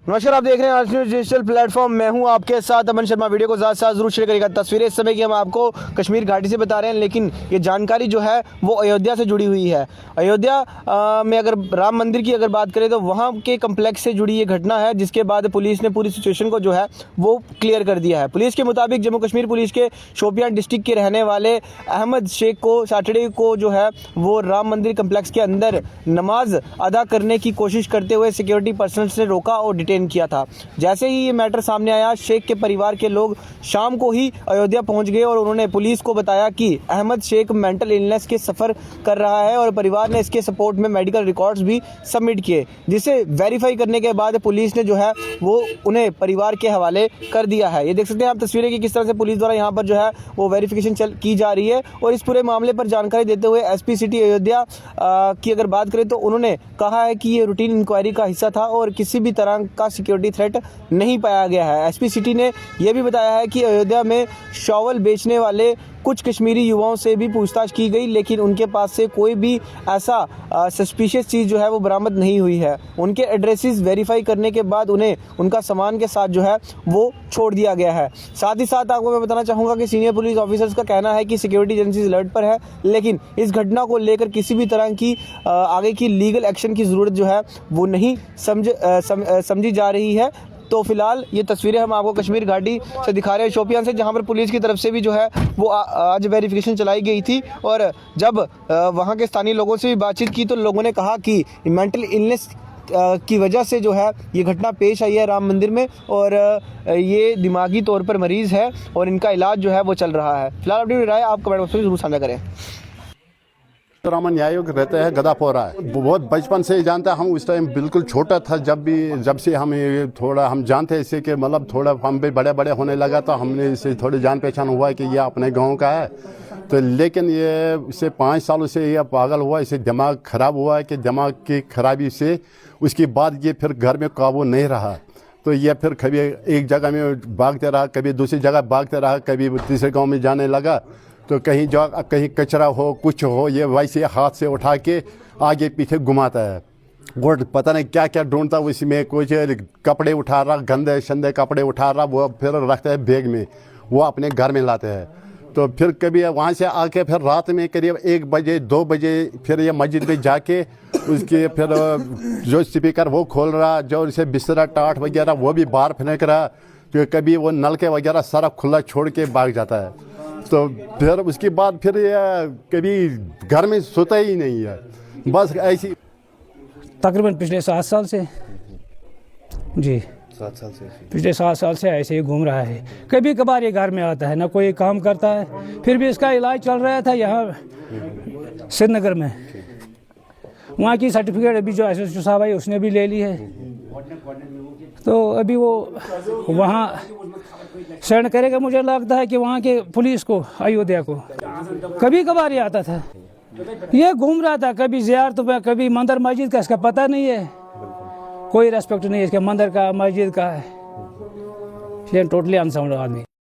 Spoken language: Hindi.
नमस्कार, आप देख रहे हैं आज न्यूज़ डिजिटल प्लेटफॉर्म। मैं हूं आपके साथ अमन शर्मा। वीडियो को ज़्यादा से ज़्यादा जरूर शेयर करिएगा। तस्वीरें इस समय की हम आपको कश्मीर घाटी से बता रहे हैं, लेकिन ये जानकारी जो है वो अयोध्या से जुड़ी हुई है। अयोध्या में अगर राम मंदिर की अगर बात करें तो वहाँ के कम्प्लेक्स से जुड़ी ये घटना है, जिसके बाद पुलिस ने पूरी सिचुएशन को जो है वो क्लियर कर दिया है। पुलिस के मुताबिक जम्मू कश्मीर पुलिस के शोपियान डिस्ट्रिक्ट के रहने वाले अहमद शेख को सैटरडे को जो है वो राम मंदिर कम्प्लेक्स के अंदर नमाज अदा करने की कोशिश करते हुए सिक्योरिटी पर्सनल्स ने रोका और डिटेन किया था। जैसे ही ये मैटर सामने आया, शेख के परिवार के लोग शाम को ही अयोध्या पहुंच गए और उन्होंने पुलिस को बताया कि अहमद शेख मेंटल इलनेस के सफ़र कर रहा है और परिवार ने इसके सपोर्ट में मेडिकल रिकॉर्ड्स भी सबमिट किए, जिसे वेरीफाई करने के बाद पुलिस ने जो है वो उन्हें परिवार के हवाले कर दिया है। ये देख सकते हैं आप तस्वीरें कि किस तरह से पुलिस द्वारा यहाँ पर जो है वो वेरिफिकेशन की जा रही है। और इस पूरे मामले पर जानकारी देते हुए एसपी सिटी अयोध्या की अगर बात करें तो उन्होंने कहा है कि ये रूटीन इंक्वायरी का हिस्सा था और किसी भी तरह का सिक्योरिटी थ्रेट नहीं पाया गया है। एसपी सिटी ने यह भी बताया है कि अयोध्या में शॉवल बेचने वाले कुछ कश्मीरी युवाओं से भी पूछताछ की गई, लेकिन उनके पास से कोई भी ऐसा सस्पिशियस चीज़ जो है वो बरामद नहीं हुई है। उनके एड्रेसेस वेरीफाई करने के बाद उन्हें उनका सामान के साथ जो है वो छोड़ दिया गया है। साथ ही साथ आपको मैं बताना चाहूँगा कि सीनियर पुलिस ऑफिसर्स का कहना है कि सिक्योरिटी एजेंसीज अलर्ट पर है, लेकिन इस घटना को लेकर किसी भी तरह की आगे की लीगल एक्शन की ज़रूरत जो है वो नहीं समझी जा रही है। तो फिलहाल ये तस्वीरें हम आपको कश्मीर घाटी से दिखा रहे हैं, शोपियान से, जहां पर पुलिस की तरफ से भी जो है वो आज वेरिफिकेशन चलाई गई थी। और जब वहां के स्थानीय लोगों से भी बातचीत की तो लोगों ने कहा कि मेंटल इलनेस की वजह से जो है ये घटना पेश आई है राम मंदिर में, और ये दिमागी तौर पर मरीज़ है और इनका इलाज जो है वो चल रहा है। फिलहाल अपनी राय आप कमेंट बॉक्स में जरूर साझा करें। रामन आयोग रहते हैं गदापोरा, बहुत बचपन से ही जानते हैं। हम उस टाइम बिल्कुल छोटा था, जब से हम थोड़ा हम जानते हैं इसे कि मतलब थोड़ा हम भी बड़े बड़े होने लगा तो हमने इसे थोड़ी जान पहचान हुआ कि ये अपने गांव का है। तो लेकिन ये इसे 5 सालों से ये पागल हुआ, इसे दिमाग ख़राब हुआ है कि दिमाग की खराबी से उसके बाद ये फिर घर में काबू नहीं रहा। तो ये फिर कभी एक जगह में भागते रहा, कभी दूसरी जगह भागते रहा, कभी तीसरे गाँव में जाने लगा। तो कहीं कचरा हो कुछ हो, ये वैसे हाथ से उठा के आगे पीछे घुमाता है और पता नहीं क्या क्या ढूंढता है। उसमें कुछ कपड़े उठा रहा, गंदे शंदे कपड़े उठा रहा, वो फिर रखता है बैग में, वो अपने घर में लाते हैं। तो फिर कभी वहाँ से आके फिर रात में करीब 1 बजे 2 बजे फिर ये मस्जिद में जाके उसके फिर जो स्पीकर वो खोल रहा, जो उसे बिस्तरा टाट वगैरह वो भी बाहर फेंक रहा। तो कभी वो नलके वगैरह सारा खुला छोड़ के भाग जाता है। तो फिर उसके बाद फिर ये कभी घर में सोता ही नहीं है, बस ऐसी। तकरीबन पिछले 7 साल से जी, 7 साल से पिछले 7 साल से ऐसे ही घूम रहा है। कभी कभार ये घर में आता है, ना कोई काम करता है। फिर भी इसका इलाज चल रहा था यहाँ श्रीनगर में। वहाँ की सर्टिफिकेट अभी जो एसएसपी साहब है उसने भी ले ली है। तो अभी वो वहाँ सेंड करेगा। मुझे लगता है कि वहाँ के पुलिस को, अयोध्या को। कभी कभार ये आता था, ये घूम रहा था, कभी ज़ियारत में, कभी मंदिर मस्जिद का इसका पता नहीं है, कोई रेस्पेक्ट नहीं है इसके मंदिर का मस्जिद का है। ये टोटली अनसाउंड आदमी।